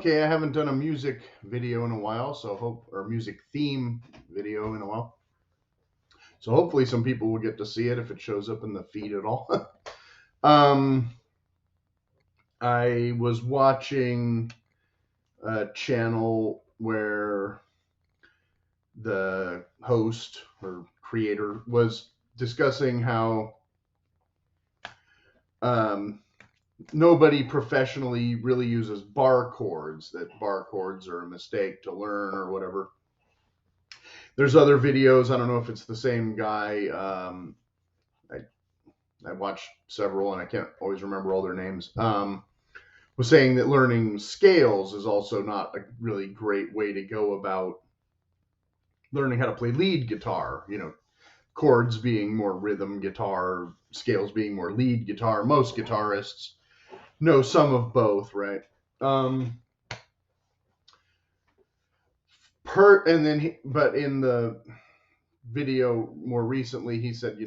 okay, I haven't done a music video in a while, or music theme video in a while. So hopefully some people will get to see it if it shows up in the feed at all. um, I was watching a channel where the host or creator was discussing how um, nobody professionally really uses bar chords, that bar chords are a mistake to learn or whatever. There's other videos. I don't know if it's the same guy. I watched several and I can't always remember all their names. Was saying that learning scales is also not a really great way to go about learning how to play lead guitar. Chords being more rhythm guitar, scales being more lead guitar. Most guitarists know some of both, right? But in the video more recently, he said,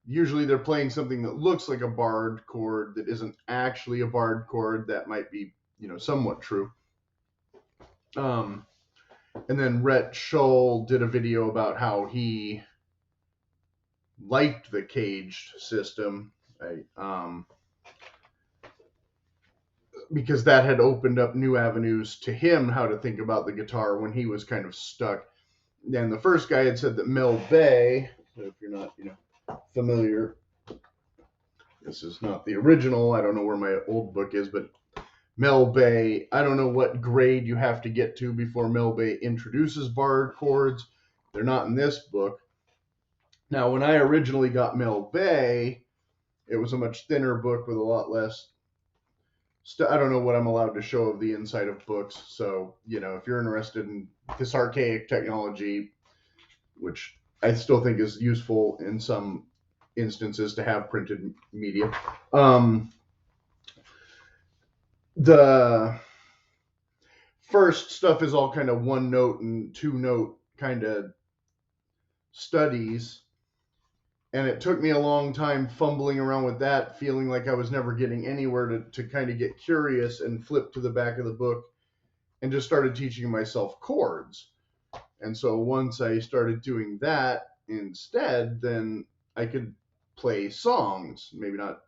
usually they're playing something that looks like a barred chord that isn't actually a barred chord. That might be, somewhat true. And then Rhett Scholl did a video about how he liked the caged system, because that had opened up new avenues to him how to think about the guitar when he was kind of stuck. And the first guy had said that Mel Bay, if you're not, familiar, this is not the original. I don't know where my old book is, but Mel Bay, I don't know what grade you have to get to before Mel Bay introduces barred chords. They're not in this book. Now, when I originally got Mel Bay, it was a much thinner book with a lot less I don't know what I'm allowed to show of the inside of books. So, if you're interested in this archaic technology, which I still think is useful in some instances to have printed media, the first stuff is all kind of one note and two note kind of studies. And it took me a long time fumbling around with that, feeling like I was never getting anywhere to kind of get curious and flip to the back of the book and just started teaching myself chords. And so once I started doing that instead, then I could play songs, maybe not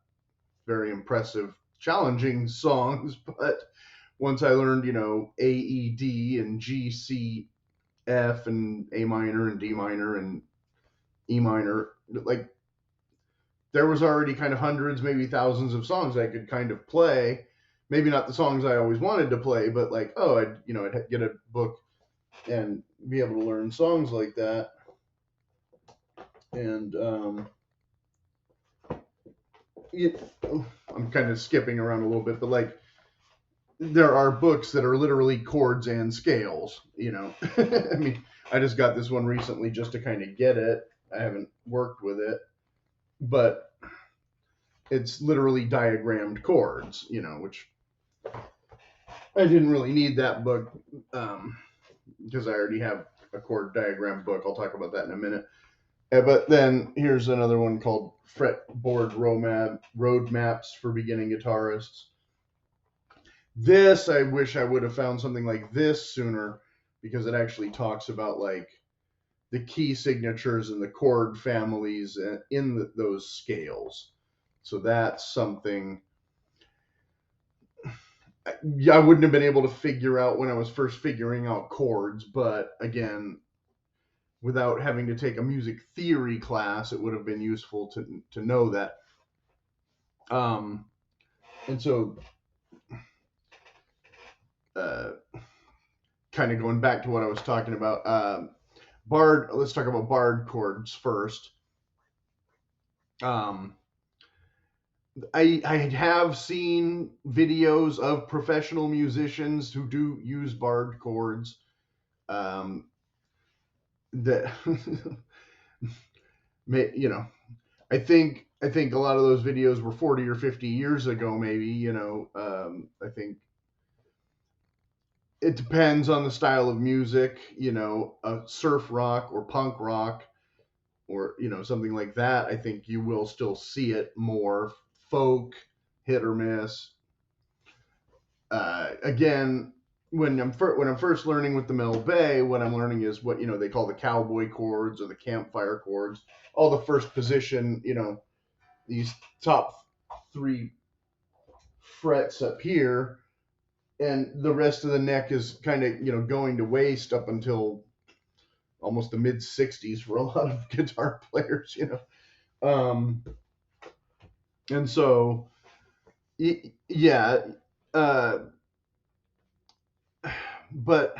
very impressive, challenging songs, but once I learned, A, E, D, and G, C, F, and A minor, and D minor, and E minor, like, there was already kind of hundreds, maybe thousands of songs I could kind of play. Maybe not the songs I always wanted to play, but like, I'd get a book and be able to learn songs like that. And I'm kind of skipping around a little bit, but like, there are books that are literally chords and scales, I mean, I just got this one recently just to kind of get it. I haven't worked with it, but it's literally diagrammed chords, which I didn't really need that book because I already have a chord diagram book. I'll talk about that in a minute. But then here's another one called Fretboard Roadmaps for Beginning Guitarists. This, I wish I would have found something like this sooner, because it actually talks about like the key signatures and the chord families in those scales. So that's something I wouldn't have been able to figure out when I was first figuring out chords. But again, without having to take a music theory class, it would have been useful to know that. And so kind of going back to what I was talking about, let's talk about barred chords first. I have seen videos of professional musicians who do use barred chords. That I think a lot of those videos were 40 or 50 years ago, maybe. I think it depends on the style of music. A surf rock or punk rock, or something like that. I think you will still see it more. Folk, hit or miss. Again, when I'm first learning with the metal bay, what I'm learning is what they call the cowboy chords or the campfire chords. All the first position, these top 3 frets up here, and the rest of the neck is kind of going to waste up until almost the mid 60s for a lot of guitar players, and so yeah, but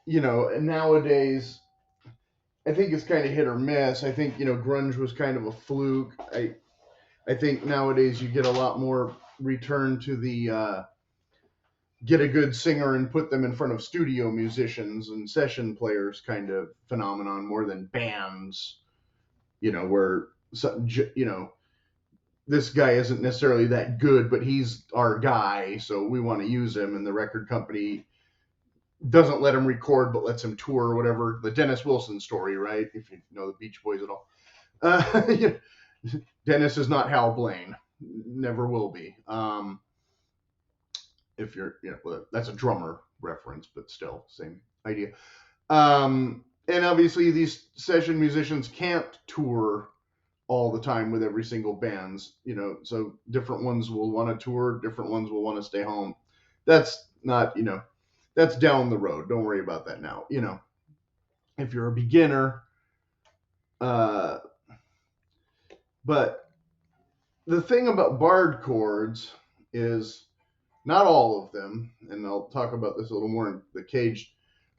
nowadays I think it's kind of hit or miss. I think grunge was kind of a fluke. I think nowadays you get a lot more return to the get a good singer and put them in front of studio musicians and session players kind of phenomenon more than bands. Where this guy isn't necessarily that good, but he's our guy, so we want to use him, and the record company doesn't let him record but lets him tour or whatever. The Dennis Wilson story, right? If you know the Beach Boys at all. Dennis is not Hal Blaine. Never will be. If you're, well, that's a drummer reference, but still, same idea. And obviously, these session musicians can't tour all the time with every single bands, so different ones will want to tour, different ones will want to stay home. That's not, that's down the road. Don't worry about that now. If you're a beginner, but the thing about barred chords is not all of them, and I'll talk about this a little more in the CAGED,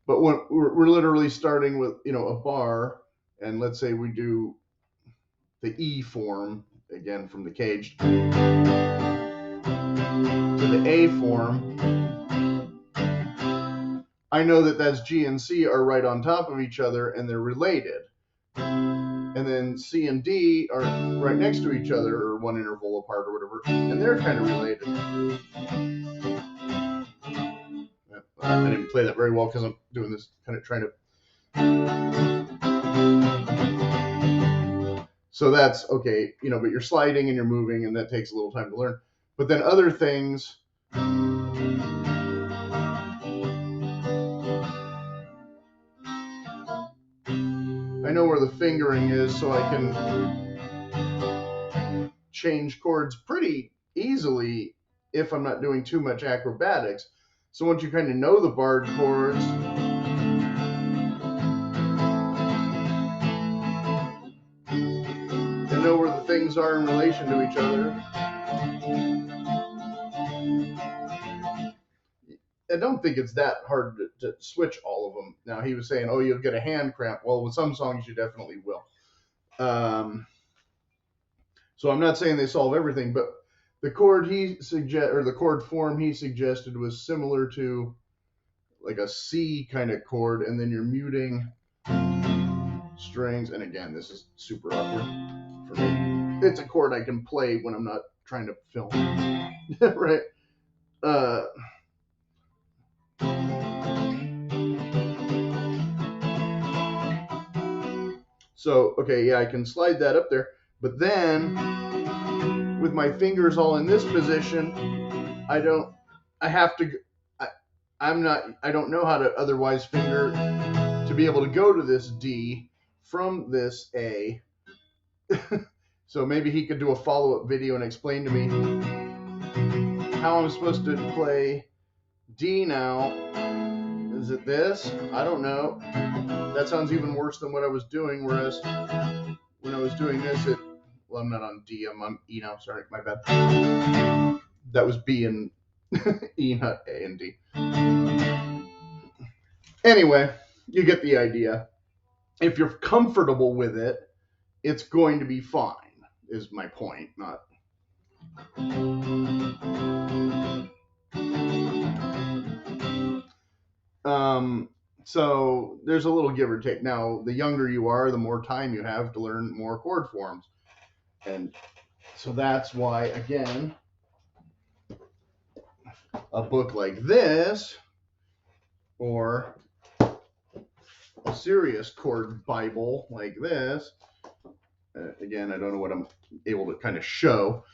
but when we're literally starting with, a bar, and let's say we do the E form, again from the CAGED, to the A form, I know that that's G and C are right on top of each other and they're related. And then C and D are right next to each other or one interval apart or whatever, and they're kind of related. I didn't play that very well because I'm doing this kind of trying to. So that's okay, but you're sliding and you're moving, and that takes a little time to learn. But then other things, I know where the fingering is, so I can change chords pretty easily if I'm not doing too much acrobatics. So once you kind of know the barred chords, and know where the things are in relation to each other, I don't think it's that hard to switch all of them. Now, he was saying, oh, you'll get a hand cramp. Well, with some songs, you definitely will. So I'm not saying they solve everything, but the chord the chord form he suggested was similar to like a C kind of chord, and then you're muting strings. And again, this is super awkward for me. It's a chord I can play when I'm not trying to film, right? So, okay, yeah, I can slide that up there. But then, with my fingers all in this position, I don't know how to otherwise finger to be able to go to this D from this A. So maybe he could do a follow-up video and explain to me how I'm supposed to play D now. Is it this? I don't know. That sounds even worse than what I was doing, whereas when I was doing this, I'm not on D, I'm on E now. Sorry, my bad. That was B and E, not A and D. Anyway, you get the idea. If you're comfortable with it, it's going to be fine, is my point. Not. So there's a little give or take. Now, the younger you are, the more time you have to learn more chord forms. And so that's why, again, a book like this, or a serious chord Bible like this, again, I don't know what I'm able to kind of show,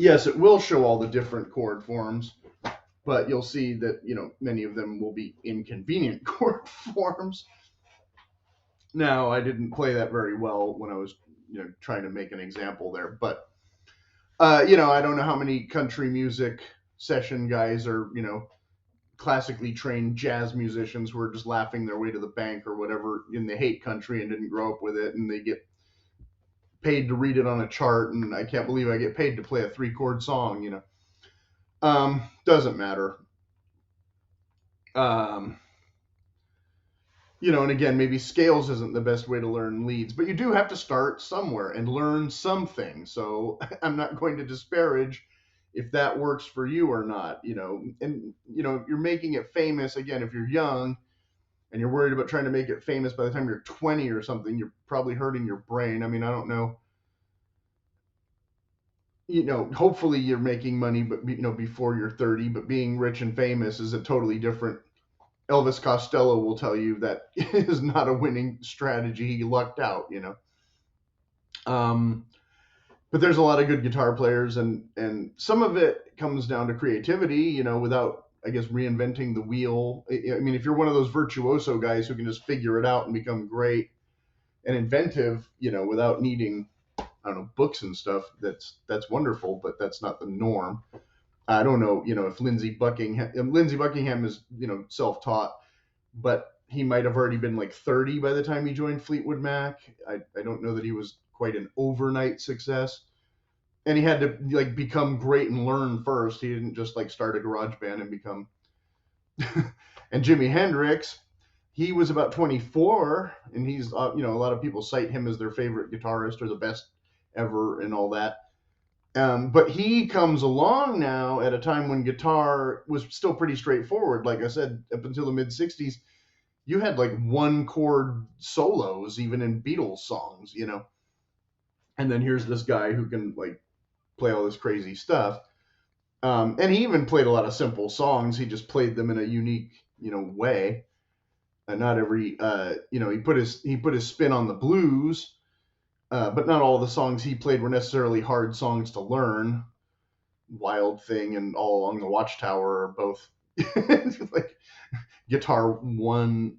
yes, it will show all the different chord forms, but you'll see that, many of them will be inconvenient chord forms. Now, I didn't play that very well when I was, trying to make an example there, but I don't know how many country music session guys are, classically trained jazz musicians who are just laughing their way to the bank or whatever, and they hate country and didn't grow up with it, and they get paid to read it on a chart, and I can't believe I get paid to play a 3-chord song. Doesn't matter. Um, and again, maybe scales isn't the best way to learn leads, but you do have to start somewhere and learn something. So I'm not going to disparage if that works for you or not, and you're making it famous. Again, if you're young and you're worried about trying to make it famous by the time you're 20 or something, you're probably hurting your brain. I mean, I don't know. Hopefully you're making money, but before you're 30, but being rich and famous is a totally different. Elvis Costello will tell you that is not a winning strategy. He lucked out, But there's a lot of good guitar players, and some of it comes down to creativity, without, I guess, reinventing the wheel. I mean, if you're one of those virtuoso guys who can just figure it out and become great and inventive, without needing, I don't know, books and stuff, that's wonderful, but that's not the norm. I don't know, if Lindsey Buckingham is, self-taught, but he might have already been like 30 by the time he joined Fleetwood Mac. I don't know that he was quite an overnight success. And he had to like become great and learn first. He didn't just like start a garage band and become. And Jimi Hendrix, he was about 24, and he's a lot of people cite him as their favorite guitarist or the best ever and all that. But he comes along now at a time when guitar was still pretty straightforward. Like I said, up until the mid 60s, you had like 1-chord solos even in Beatles songs, And then here's this guy who can like play all this crazy stuff. And he even played a lot of simple songs. He just played them in a unique, way. And not every, he put his spin on the blues, but not all the songs he played were necessarily hard songs to learn. Wild Thing and All Along the Watchtower are both like guitar one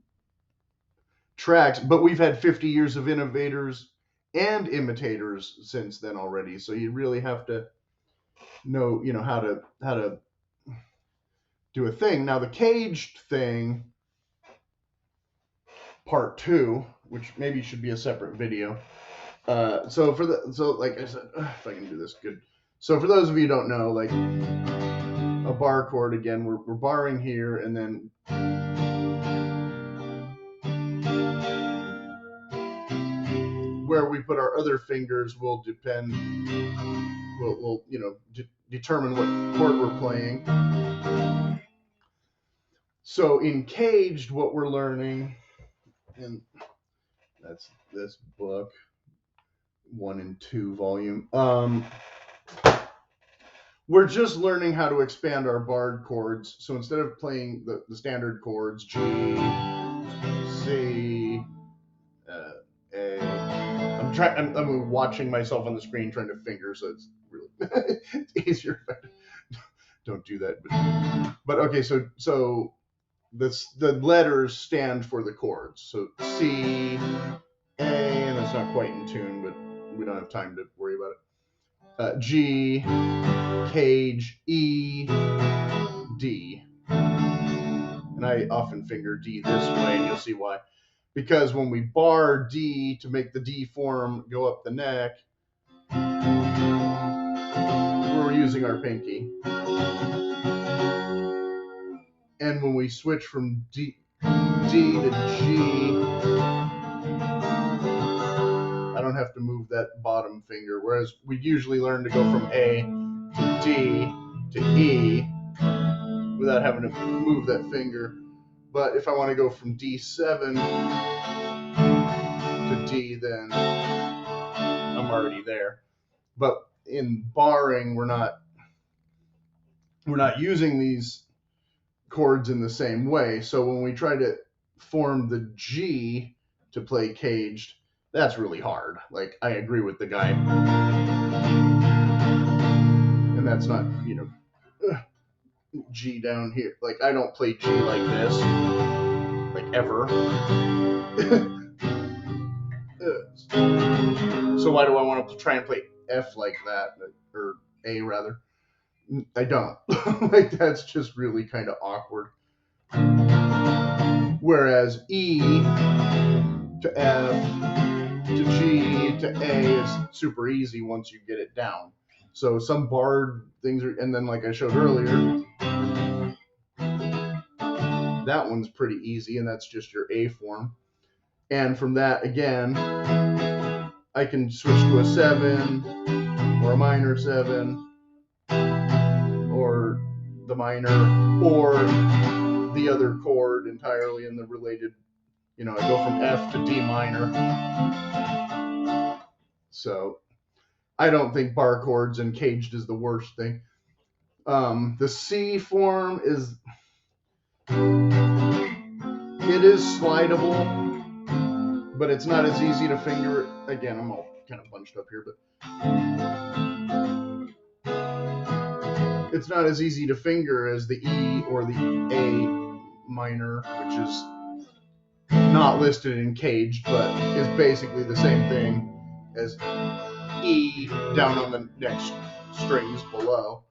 tracks, but we've had 50 years of innovators and imitators since then already. So you really have to know, how to do a thing. Now the caged thing, part 2, which maybe should be a separate video. So like I said, if I can do this good. So for those of you who don't know, like a bar chord, again, we're barring here, and then where we put our other fingers will depend. Will determine what chord we're playing. So in Caged, what we're learning, and that's this book, 1 and 2 volume. We're just learning how to expand our barred chords. So instead of playing the standard chords, G, C, A. I'm watching myself on the screen trying to finger, so it's really it's easier. Don't do that. But okay, so the letters stand for the chords. So C, A, and that's not quite in tune, but we don't have time to worry about it. G, cage, E, D. And I often finger D this way, and you'll see why. Because when we bar D to make the D form go up the neck, we're using our pinky. And when we switch from D to G, I don't have to move that bottom finger, whereas we usually learn to go from A to D to E without having to move that finger. But if I want to go from D7 to D, then I'm already there. But in barring, we're not using these chords in the same way. So when we try to form the G to play caged, that's really hard. Like, I agree with the guy. And and that's not, you know, G down here. Like, I don't play G like this, like, ever. So why do I want to try and play F like that, or A rather? I don't. Like, that's just really kind of awkward. Whereas E to F to G to A is super easy once you get it down. So some barred things are, and then like I showed earlier, that one's pretty easy, and that's just your A form. And from that, again, I can switch to a 7 or a minor 7 or the minor or the other chord entirely in the related, you know, I go from F to D minor. So I don't think bar chords and caged is the worst thing. The C form is, it is slidable, but it's not as easy to finger. Again, I'm all kind of bunched up here, but it's not as easy to finger as the E or the A minor, which is not listed in CAGED, but is basically the same thing as E down on the next strings below.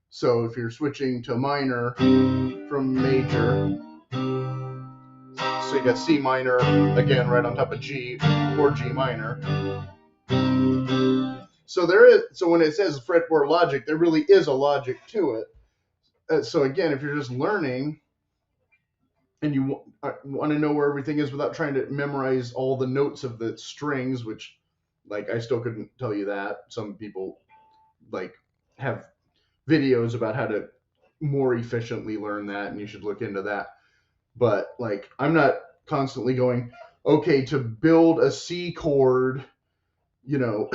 So if you're switching to minor from major, so you got C minor again right on top of G or G minor. So there is, so when it says fretboard logic, there really is a logic to it. So again, if you're just learning and you want to know where everything is without trying to memorize all the notes of the strings, which, like, I still couldn't tell you that. Some people like have videos about how to more efficiently learn that, and you should look into that. But like, I'm not constantly going, okay, to build a C chord, you know,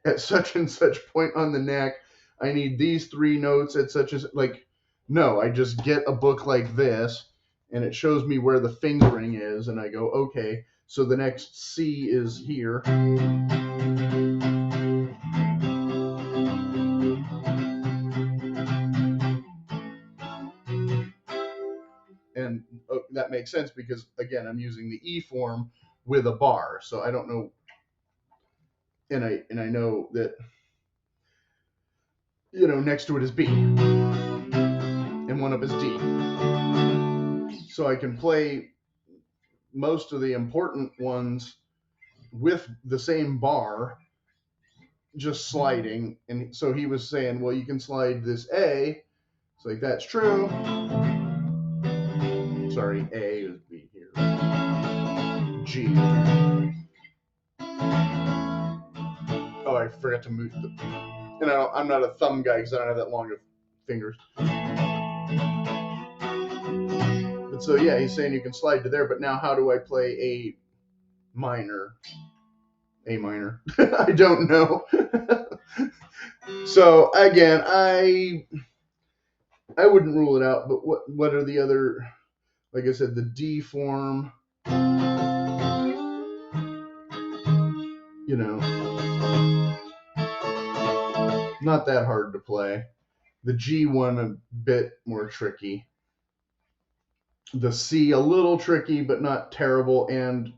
at such and such point on the neck, I need these 3 notes at such as, like, no, I just get a book like this and it shows me where the fingering is, and I go, okay, so the next C is here. And that makes sense because, again, I'm using the E form with a bar, so I don't know, and I know that, you know, next to it is B, and one up is D. So I can play most of the important ones with the same bar, just sliding. And so he was saying, well, you can slide this A. It's like, that's true. Sorry, A is B here. G. Oh, I forgot to move the, and I'm not a thumb guy because I don't have that long of fingers. But so yeah, he's saying you can slide to there, but now how do I play A minor? A minor. I don't know. So again, I wouldn't rule it out, but what are the other, like I said, the D form, you know, not that hard to play. The G one a bit more tricky. The C a little tricky, but not terrible, and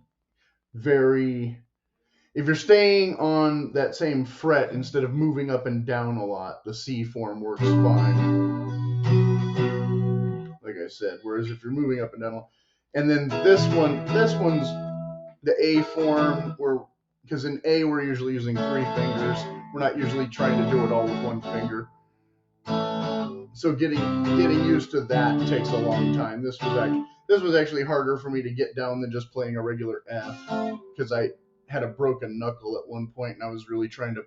very, if you're staying on that same fret instead of moving up and down a lot, the C form works fine. Like I said, whereas if you're moving up and down, and then this one's the A form, where, because in A we're usually using 3 fingers. We're not usually trying to do it all with 1 finger. So getting used to that takes a long time. This was actually harder for me to get down than just playing a regular F, because I had a broken knuckle at one point and I was really trying to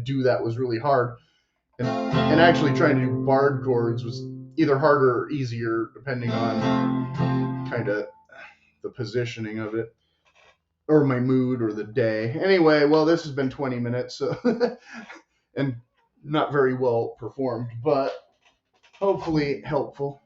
do that was really hard. And actually trying to do barred chords was either harder or easier depending on kind of the positioning of it, or my mood, or the day. Anyway, well, this has been 20 minutes, so and not very well performed, but hopefully helpful.